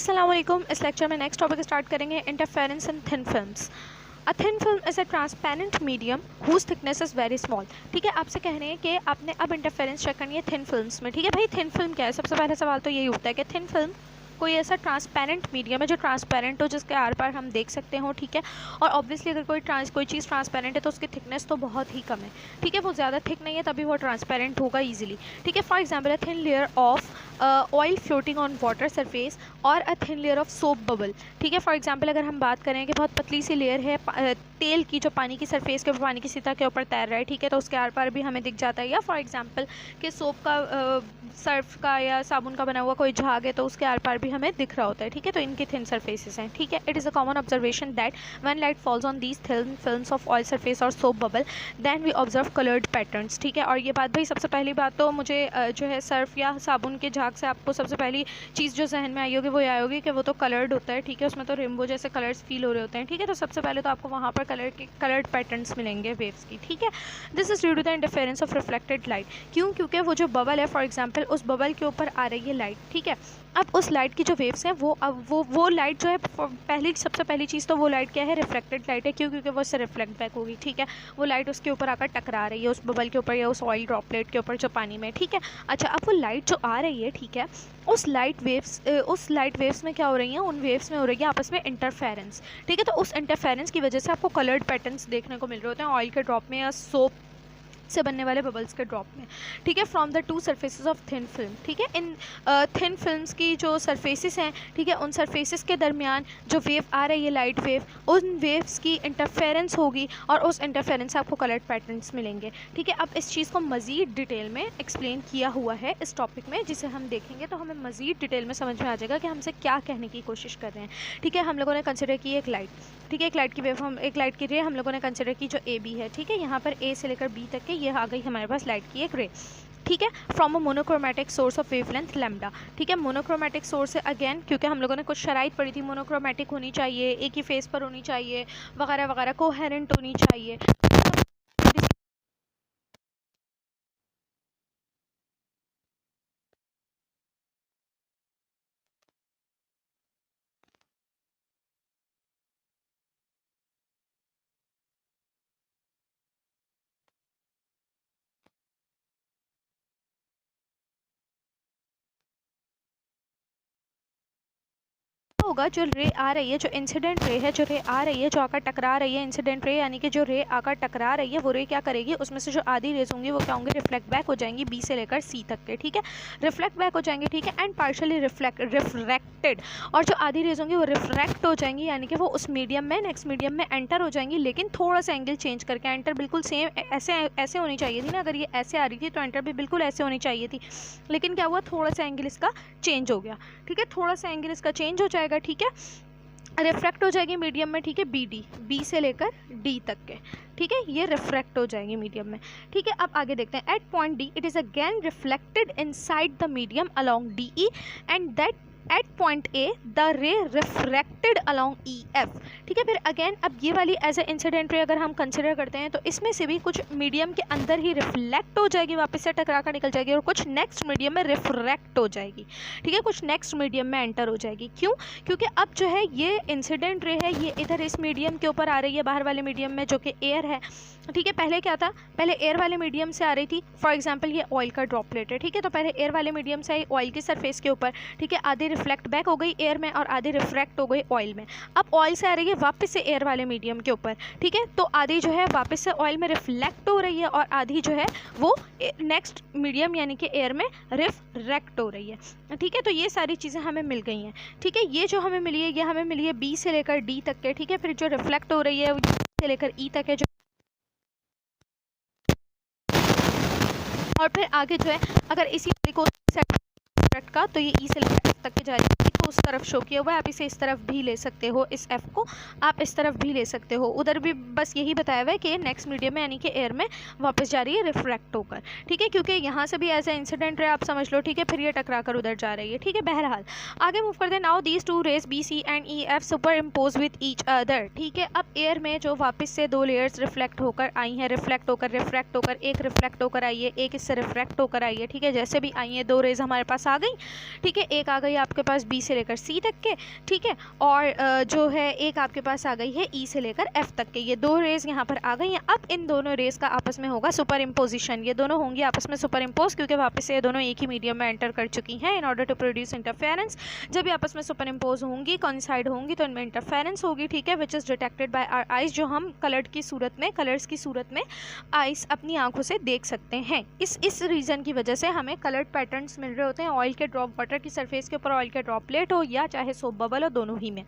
अस्सलाम वालेकुम। इस लेक्चर में नेक्स्ट टॉपिक स्टार्ट करेंगे, interference in thin films. A thin film is a transparent medium whose thickness is very small. ठीक है, आपसे कह रहे हैं कि आपने अब इंटरफेरेंस चेक करनी है थिन फिल्म्स में। ठीक है भाई, थिन फिल्म क्या है? सबसे पहला सवाल तो यही उठता है कि थिन फिल्म कोई ऐसा ट्रांसपेरेंट मीडियम है जो ट्रांसपेरेंट हो, जिसके आर पार हम देख सकते हो। ठीक है, और ऑब्वियसली अगर कोई चीज़ ट्रांसपेरेंट है तो उसकी थिकनेस तो बहुत ही कम है। ठीक है, वो ज़्यादा थिक नहीं है तभी वो ट्रांसपेरेंट होगा ईजिली। ठीक है, for example a thin layer of oil floating on water surface और a thin layer of soap bubble. ठीक है, फॉर एग्जाम्पल अगर हम बात करें कि बहुत पतली सी लेयर है तेल की जो पानी की सरफेस के ऊपर, पानी की सतह के ऊपर तैर रहा है। ठीक है, तो उसके आर पार भी हमें दिख जाता है। या फॉर एग्जाम्पल कि सोप का सर्फ का या साबुन का बना हुआ कोई झाग है तो उसके आर पार भी हमें दिख रहा होता है। ठीक है, तो इनकी थिन सरफेसेस हैं। ठीक है, it is a common observation that when light falls on these thin films of oil surface और soap bubble then we observe coloured patterns. ठीक है, और ये बात भाई सबसे पहली बात तो मुझे जो है सर्फ या साबुन के झाग से आपको सबसे पहली चीज़ जो जहन में आई होगी वो ये आई होगी कि वो तो कलर्ड होता है। ठीक है, उसमें तो रेनबो जैसे कलर्स फील हो रहे होते हैं। ठीक है, तो सबसे पहले तो आपको वहाँ पर कलर्ड पैटर्न्स मिलेंगे वेव्स की। ठीक है, this is due to the interference of reflected light. क्यों? क्योंकि वो जो बबल है, फॉर एग्जाम्पल उस बबल के ऊपर आ रही है लाइट। ठीक है, अब उस लाइट की जो वेव्स हैं वो अब वो लाइट जो है सबसे पहली चीज़ तो वो लाइट क्या है? रिफ्लेक्टेड लाइट है। क्यों? क्योंकि वो उससे रिफ्लेक्ट बैक होगी। ठीक है, वो लाइट उसके ऊपर आकर टकरा रही है, उस बबल के ऊपर या उस ऑयल ड्रॉपलेट के ऊपर जो पानी में। ठीक है, अच्छा, अब वो लाइट जो आ रही है, ठीक है, उस लाइट वेव्स में क्या हो रही हैं? उन वेव्स में हो रही है आपस में इंटरफेरेंस। ठीक है, तो उस इंटरफेरेंस की वजह से आपको कलर्ड पैटर्न्स देखने को मिल रहे होते हैं ऑयल के ड्रॉप में या सोप से बनने वाले बबल्स के ड्रॉप में। ठीक है, from the two surfaces of thin film. ठीक है, इन थिन फिल्म्स की जो सरफेसेस हैं, ठीक है, उन सरफेसेस के दरमियान जो वेव आ रही है, लाइट वेव, उन वेव्स की इंटरफेरेंस होगी और उस इंटरफेरेंस से आपको कलर्ड पैटर्न्स मिलेंगे। ठीक है, अब इस चीज़ को मज़ीद डिटेल में एक्सप्लेन किया हुआ है इस टॉपिक में, जिसे हम देखेंगे तो हमें मज़ीद डिटेल में समझ में आ जाएगा कि हमसे क्या कहने की कोशिश कर रहे हैं। ठीक है, हम लोगों ने कंसिडर की एक लाइट। ठीक है, एक लाइट की रे हम लोगों ने कंसिडर की जो ए बी है। ठीक है, यहाँ पर ए से लेकर बी तक के ये आ गई हमारे पास लाइट की एक रे। ठीक है, from a monochromatic source of wavelength lambda. ठीक है, मोनोक्रोमेटिक सोर्स है अगेन, क्योंकि हम लोगों ने कुछ शराइत पढ़ी थी, मोनोक्रोमेटिक होनी चाहिए, एक ही फेस पर होनी चाहिए, वगैरह वगैरह, कोहेरेंट होनी चाहिए। होगा जो रे आ रही है, जो इंसिडेंट रे है, जो रे आ रही है, जो आकर टकरा रही है, इंसिडेंट रे यानी कि जो रे आकर टकरा रही है, वो रे क्या करेगी? उसमें से जो आधी रेज होंगी वो क्या होंगी? रिफ्लेक्ट बैक हो जाएंगी बी से लेकर सी तक के। ठीक है, रिफ्लेक्ट बैक हो जाएंगे। ठीक है, एंड पार्शली रिफ्रैक्टेड, और जो आधी रेज होंगी वो रिफ्रैक्ट हो जाएंगी, यानी कि वो उस मीडियम में, नेक्स्ट मीडियम में एंटर हो जाएंगी, लेकिन थोड़ा सा एंगल चेंज करके। एंटर बिल्कुल सेम ऐसे होनी चाहिए थी ना, अगर ये ऐसे आ रही थी तो एंटर भी बिल्कुल ऐसे होनी चाहिए थी, लेकिन क्या हुआ? थोड़ा सा एंगल इसका चेंज हो गया। ठीक है, थोड़ा सा एंगल इसका चेंज हो जाएगा। ठीक है, रिफ्रैक्ट हो जाएगी मीडियम में। ठीक है, बी से लेकर डी तक के। ठीक है, ये रिफ्रैक्ट हो जाएंगे मीडियम में। ठीक है, अब आगे देखते हैं। At point D it is again reflected inside the medium along D E, and that at point A the ray refracted along E F. ठीक है, फिर अगेन अब ये वाली एज ए इंसिडेंट रे अगर हम कंसिडर करते हैं तो इसमें से भी कुछ मीडियम के अंदर ही रिफ्लेक्ट हो जाएगी, वापस से टकरा कर निकल जाएगी, और कुछ नेक्स्ट मीडियम में रिफ्रैक्ट हो जाएगी। ठीक है, कुछ नेक्स्ट मीडियम में एंटर हो जाएगी। क्यों? क्योंकि अब जो है ये इंसिडेंट रे है, ये इधर इस मीडियम के ऊपर आ रही है, बाहर वाले मीडियम में जो कि एयर है। ठीक है, पहले क्या था? पहले एयर वाले मीडियम से आ रही थी। फॉर एग्जाम्पल ये ऑयल का ड्रॉपलेट है। ठीक है, तो पहले एयर वाले मीडियम से आई ऑयल की सरफेस के ऊपर। ठीक है, आधी रिफ्लेक्ट बैक हो गई एयर में और आधी रिफ्रैक्ट हो गई ऑयल में। अब ऑयल से आ रही है वापस से एयर वाले मीडियम के ऊपर। ठीक है, तो आधी जो है वापस से ऑयल में रिफ्लेक्ट हो रही है और आधी जो है वो नेक्स्ट मीडियम यानी कि एयर में रिफ्रैक्ट हो रही है। ठीक है, तो ये सारी चीज़ें हमें मिल गई हैं। ठीक है, ये जो हमें मिली है ये हमें मिली है बी से लेकर डी तक के। ठीक है, फिर जो रिफ्लेक्ट हो रही है वो से लेकर ई तक है, जो और फिर आगे जो है अगर इसी वाली को सेट का तो ये ई से लेकर एफ तक की जा रही है। तो उस तरफ शो किया हुआ है, आप इसे इस तरफ भी ले सकते हो, इस एफ को आप इस तरफ भी ले सकते हो। उधर भी बस यही बताया हुआ है कि नेक्स्ट मीडियम में यानी कि एयर में वापस जा रही है रिफ्रैक्ट होकर। ठीक है, क्योंकि यहाँ से भी एज ए इंसिडेंट रे आप समझ लो। ठीक है, फिर ये टकरा कर उधर जा रही है। ठीक है, बहरहाल आगे मूव करते हैं। Now these two rays B C and E F superimpose with each other. ठीक है, अब एयर में जो वापस से दो लेयर्स रिफ्लेक्ट होकर आई हैं, रिफ्लेक्ट होकर एक रिफ्लेक्ट होकर आई है, एक इससे रिफ्रैक्ट होकर आई है। ठीक है, जैसे भी आई है दो रेज हमारे पास आ गई। ठीक है, एक आ गई गई आपके पास बी से लेकर सी तक के, ठीक है, और जो है एक आपके पास आ गई है ई से लेकर एफ तक के। ये दो रेज यहाँ पर आ गई हैं। अब इन दोनों रेज का आपस में होगा सुपर इम्पोजिशन, ये दोनों होंगी आपस में सुपर इम्पोज, क्योंकि वापस से ये दोनों एक ही मीडियम में एंटर कर चुकी हैं in order to produce interference. जब ये आपस में सुपर इम्पोज होंगी, कॉइंसाइड होंगी, तो इनमें इंटरफेरेंस होगी, ठीक है, which is detected by our eyes, जो हम कलर्स की सूरत में आइस अपनी आंखों से देख सकते हैं। इस रीज़न की वजह से हमें कलर्ड पैटर्न्स मिल रहे होते हैं ऑयल के ड्रॉप, वाटर की सरफेस के ऊपर ऑयल के ड्रॉपलेट हो या चाहे सोप बबल हो, दोनों ही में,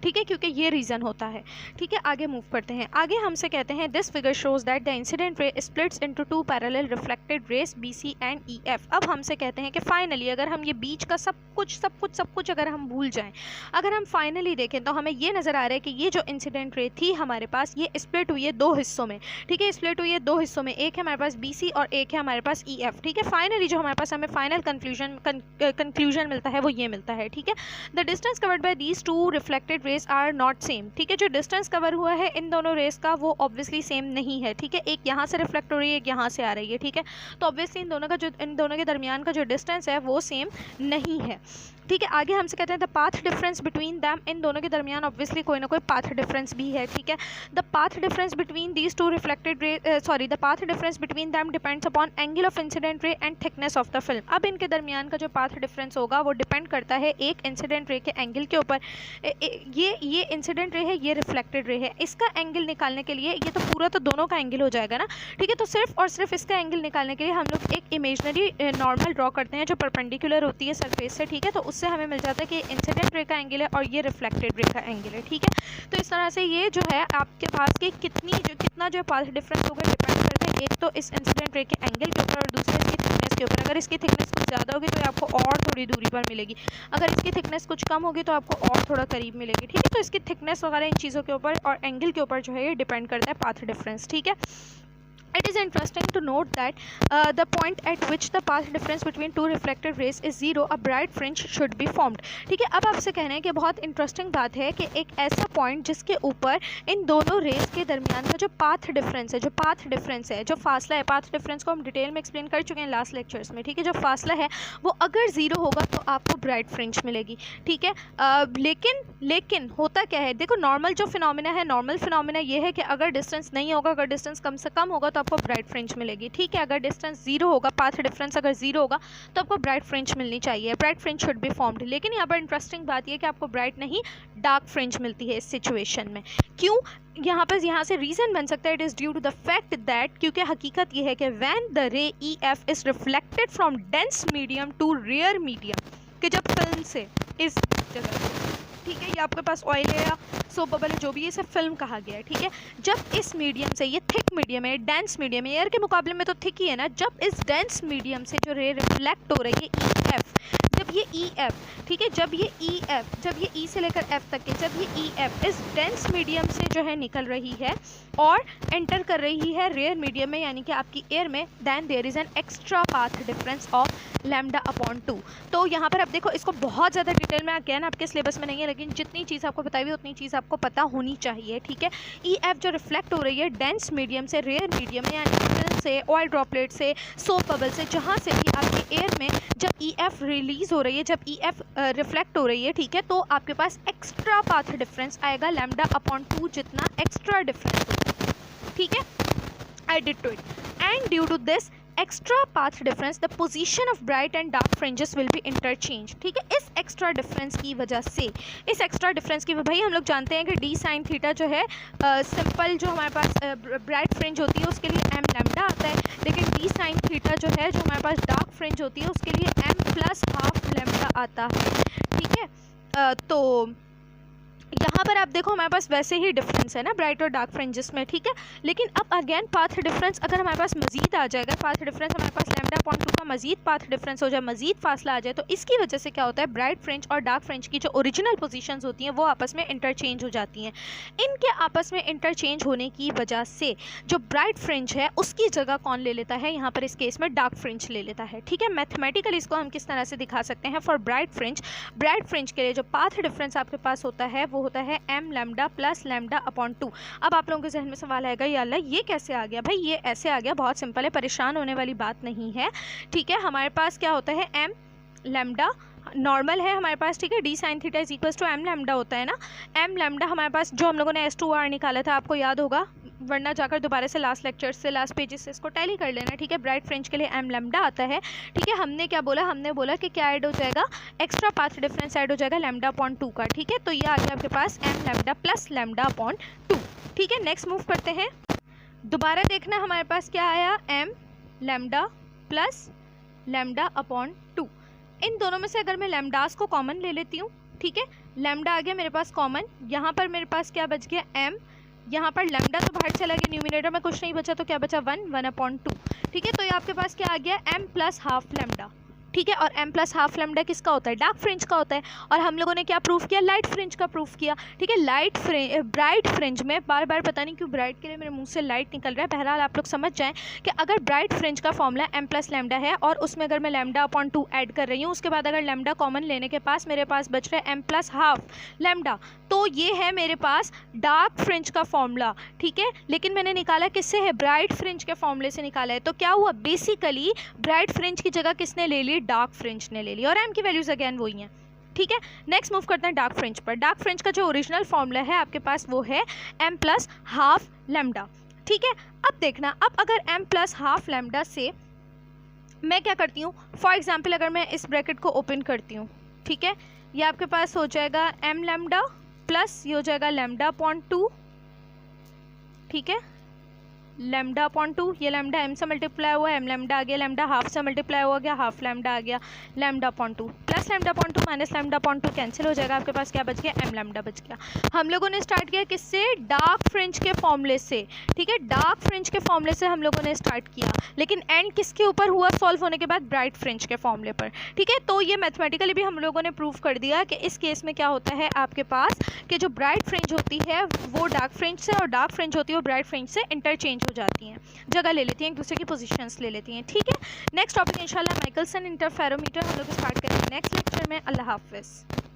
ठीक है, क्योंकि ये रीज़न होता है, ठीक है। आगे मूव करते हैं। आगे हमसे कहते हैं this figure shows that the incident ray splits into two parallel reflected rays B C and E F. अब हमसे कहते हैं कि फाइनली अगर हम ये बीच का सब कुछ अगर हम भूल जाएं, अगर हम फाइनली देखें तो हमें ये नज़र आ रहा है कि ये जो इंसिडेंट रे थी हमारे पास, ये स्प्लिट हुई है दो हिस्सों में, ठीक है, स्प्लिट हुई है दो हिस्सों में, एक है हमारे पास बी सी और एक है हमारे पास ई एफ, ठीक है। फाइनली जो हमारे पास हमें फाइनल कंक्लूजन मिलता है वो ये मिलता है, ठीक है। The distance covered by these two reflected rays are not same, ठीक है। जो डिस्टेंस कवर हुआ है इन दोनों रेस का वो ऑब्वियसली सेम नहीं है, ठीक है। एक यहाँ से रिफ्लेक्ट हो रही है, एक यहाँ से आ रही है, ठीक है। तो ऑब्वियसली इन दोनों के दरमियान का जो डिस्टेंस है वो सेम नहीं है, ठीक है। आगे हमसे कहते हैं the path difference between them, इन दोनों के दरमियान ऑब्वियसली कोई ना कोई पाथ डिफरेंस भी है, ठीक है। The path difference between these two reflected ray, the path difference between them depends upon angle of incident ray and thickness of the film. अब इनके दरमियान का जो पाथ डिफरेंस होगा वो डिपेंड करता है एक इंसिडेंट रे के एंगल के ऊपर। ये इंसिडेंट रे है, ये रिफ्लेक्टेड रे है, इसका एंगल निकालने के लिए, ये तो पूरा तो दोनों का एंगल हो जाएगा ना, ठीक है। तो सिर्फ और सिर्फ इसका एंगल निकालने के लिए हम लोग एक इमेजनरी नॉर्मल ड्रॉ करते हैं जो परपेंडिकुलर होती है सरफेस से, ठीक है। तो उससे हमें मिल जाता है कि इंसिडेंट रे का एंगल है और ये रिफ्लेक्टेड रे का एंगल है, ठीक है। तो इस तरह से ये जो है आपके पास की कितना जो पाथ डिफरेंस होगा डिपेंड करता है एक तो इस इंसिडेंट रे के एंगल के ऊपर और दूसरे इसकी थिकनेस के ऊपर। अगर इसकी थिकनेस कुछ ज़्यादा होगी तो आपको और थोड़ी दूरी पर मिलेगी, अगर इसकी थिकनेस कुछ कम होगी तो आपको और थोड़ा करीब मिलेगी, ठीक है। तो इसकी थिकनेस वगैरह इन चीज़ों के ऊपर और एंगल के ऊपर जो है ये डिपेंड करता है पाथ डिफरेंस, ठीक है। It is interesting to note that the point at which the path difference between two reflected rays is zero, a bright fringe should be formed, ठीक है। अब आपसे कहना है कि बहुत इंटरेस्टिंग बात है कि एक ऐसा पॉइंट जिसके ऊपर इन दोनों रेस के दरमियान का जो पाथ डिफरेंस है, जो फासला है, पाथ डिफरेंस को हम डिटेल में एक्सप्लेन कर चुके हैं लास्ट लेक्चर्स में, ठीक है। जो फासला है वो अगर ज़ीरो होगा तो आपको ब्राइट फ्रिंज मिलेगी, ठीक है। लेकिन होता क्या है, देखो नॉर्मल जो फिनोमिना ये है कि अगर डिस्टेंस नहीं होगा, अगर डिस्टेंस कम से कम होगा तो आपको ब्राइट फ्रिंज मिलेगी, ठीक है। अगर डिस्टेंस जीरो होगा, पाथ डिफरेंस अगर जीरो होगा तो आपको ब्राइट फ्रिंज मिलनी चाहिए, bright fringe should be formed. लेकिन यहाँ पर इंटरेस्टिंग बात यह कि आपको ब्राइट नहीं डार्क फ्रिंज मिलती है इस सिचुएशन में। क्यों? यहाँ से रीज़न बन सकता है it is due to the fact that, क्योंकि हकीकत यह है कि when the ray E F is reflected from dense medium to rare medium, कि जब फिल्म से इस जगह से, ठीक है, ये आपके पास ऑयल है या सोप बबल है, जो भी इसे फिल्म कहा गया है, ठीक है। जब इस मीडियम से, ये थिक मीडियम है, डेंस मीडियम है, एयर के मुकाबले में तो थिक ही है ना, जब इस डेंस मीडियम से जो रे रिफ्लेक्ट हो रही है ई एफ, जब ये ई एफ, ठीक है, जब ये ई से लेकर एफ तक के, जब ये ई एफ इस डेंस मीडियम से जो है निकल रही है और एंटर कर रही है रेयर मीडियम में, यानी कि आपकी एयर में, then there is an extra path difference of lambda upon 2। तो यहाँ पर आप देखो, इसको बहुत ज़्यादा डिटेल में अगेन आपके सिलेबस में नहीं है, लेकिन जितनी चीज़ आपको बताई हुई उतनी चीज़ आपको पता होनी चाहिए, ठीक है। ई एफ जो रिफ्लेक्ट हो रही है डेंस मीडियम से रेयर मीडियम में, यानी फिल्म से, ऑयल ड्रॉपलेट से, सोप बबल से, जहाँ से भी आपके एयर में जब ई एफ रिलीज़ हो रही है, जब ई एफ रिफ्लेक्ट हो रही है, ठीक है, तो आपके पास एक्स्ट्रा पाथ डिफरेंस आएगा लैम्डा अपॉन 2 जितना एक्स्ट्रा डिफरेंस होगा, ठीक है। I did to it, and due to this extra path difference the position of bright and dark fringes will be interchange, ठीक है। इस एक्स्ट्रा डिफरेंस की वजह से, इस एक्स्ट्रा डिफरेंस की, भाई हम लोग जानते हैं कि डी साइन थीटा जो है सिंपल जो हमारे पास ब्राइट फ्रिंज होती है उसके लिए एम लैम्डा आता है, लेकिन डी साइन थीटा जो है जो हमारे पास डार्क फ्रिंज होती है उसके लिए एम प्लस हाफ लैम्डा आता है, ठीक है। तो यहाँ पर आप देखो हमारे पास वैसे ही डिफरेंस है ना ब्राइट और डार्क फ्रिंजेस में, ठीक है। लेकिन अब अगेन पाथ डिफरेंस अगर हमारे पास मजीद आ जाएगा, पाथ डिफरेंस हमारे पास लैम्डा अपॉन 2 का मजीद पाथ डिफरेंस हो जाए, मजीद फासला आ जाए, तो इसकी वजह से क्या होता है, ब्राइट फ्रिंज और डार्क फ्रिंज की जो ओरिजिनल पोजीशंस होती हैं वो आपस में इंटरचेंज हो जाती हैं। इनके आपस में इंटरचेंज होने की वजह से जो ब्राइट फ्रिंज है उसकी जगह कौन ले लेता है, यहाँ पर इस केस में डार्क फ्रिंज ले लेता है, ठीक है। मैथमेटिकली इसको हम किस तरह से दिखा सकते हैं, फॉर ब्राइट फ्रिंज के लिए जो पाथ डिफरेंस आपके पास होता है वो होता है M lambda plus lambda upon 2। अब आप लोगों के जहन में सवाल आएगा, या अल्लाह ये कैसे आ गया? भाई ये ऐसे आ गया, बहुत सिंपल है, परेशान होने वाली बात नहीं है, ठीक है। हमारे पास क्या होता है, एम लैम्डा नॉर्मल है हमारे पास, ठीक है, D sine theta is equals to M lambda होता है ना, एम लैम्डा हमारे पास जो हम लोगों ने S2R निकाला था, आपको याद होगा, वरना जाकर दोबारा से लास्ट लेक्चर से लास्ट पेजेस से इसको टैली कर लेना, ठीक है। ब्राइट फ्रिंज के लिए एम लैम्डा आता है, ठीक है। हमने क्या बोला, हमने बोला कि क्या ऐड हो जाएगा, एक्स्ट्रा पाथ डिफरेंस ऐड हो जाएगा लैम्डा अपॉन 2 का, ठीक है। तो ये आ गया आपके पास m lambda plus lambda upon 2, ठीक है। नेक्स्ट मूव करते हैं, दोबारा देखना हमारे पास क्या आया, M lambda plus lambda upon 2। इन दोनों में से अगर मैं लैम्डास को कॉमन ले लेती हूँ, ठीक है, लैम्डा आ गया मेरे पास कॉमन, यहाँ पर मेरे पास क्या बच गया, एम, यहाँ पर लैम्डा तो बाहर चला गया, न्यूमिनेटर में कुछ नहीं बचा, तो क्या बचा 1 अपॉन 2, ठीक है। तो ये आपके पास क्या आ गया, एम प्लस हाफ लैम्डा, ठीक है। और एम प्लस हाफ लैम्डा किसका होता है, डार्क फ्रिंज का होता है। और हम लोगों ने क्या प्रूफ किया, लाइट फ्रिंज का प्रूफ किया, ठीक है। ब्राइट फ्रिंज में, बार बार पता नहीं क्यों ब्राइट के लिए मेरे मुंह से लाइट निकल रहा है, बहरहाल आप लोग समझ जाएं कि अगर ब्राइट फ्रिंज का फॉर्मूला एम प्लस लैम्डा है और उसमें अगर मैं लैम्डा अपॉन 2 ऐड कर रही हूँ, उसके बाद अगर लैम्डा कॉमन लेने के पास मेरे पास बच रहा है एम प्लस हाफ लैम्डा, तो ये है मेरे पास डार्क फ्रिंज का फॉर्मूला, ठीक है। लेकिन मैंने निकाला किससे है, ब्राइट फ्रिंज के फॉर्मूले से निकाला है। तो क्या हुआ, बेसिकली ब्राइट फ्रिंज की जगह किसने ले ली, डार्क फ्रिंज ने ले ली, और एम की वैल्यूज अगेन वही हैं, ठीक है। नेक्स्ट मूव करते हैं डार्क फ्रिंज पर। डार्क फ्रिंज का जो ओरिजिनल फॉर्मूला है आपके पास वो है एम प्लस हाफ लैम्डा, ठीक है। अब देखना, अब अगर एम प्लस हाफ लैम्डा से मैं क्या करती हूँ, फॉर एग्जाम्पल अगर मैं इस ब्रैकेट को ओपन करती हूँ, ठीक है, ये आपके पास हो जाएगा एम लैम्डा प्लस ये हो जाएगा लैम्डा अपॉन 2, ठीक है, लैम्डा अपॉन 2, ये लैम्डा एम से मल्टीप्लाई हुआ, एम लैम्डा आ गया, लैम्डा हाफ से मल्टीप्लाई हो गया, हाफ लैम्डा आ गया, lambda upon 2 plus lambda upon 2 minus lambda upon 2 cancel हो जाएगा, आपके पास क्या बच गया, एम लैम्डा बच गया। हम लोगों ने स्टार्ट किया किससे, डार्क फ्रिंज के फॉर्मूले से, ठीक है, डार्क फ्रिंज के फॉर्मूले से हम लोगों ने स्टार्ट किया, लेकिन एंड किसके ऊपर हुआ सॉल्व होने के बाद, ब्राइट फ्रिंज के फॉर्मूले पर, ठीक है। तो ये मैथमेटिकली भी हम लोगों ने प्रूव कर दिया कि इस केस में क्या होता है आपके पास कि जो ब्राइट फ्रिंज होती है वो डार्क फ्रिंज से, और डार्क फ्रिंज होती है वो ब्राइट फ्रिंज से इंटरचेंज हो जाती हैं, जगह ले लेती हैं, एक दूसरे की पोजीशंस ले लेती हैं, ठीक है। नेक्स्ट टॉपिक इंशाल्लाह माइकलसन इंटरफेरोमीटर हम लोग स्टार्ट करेंगे नेक्स्ट लेक्चर में। अल्लाह हाफिज़।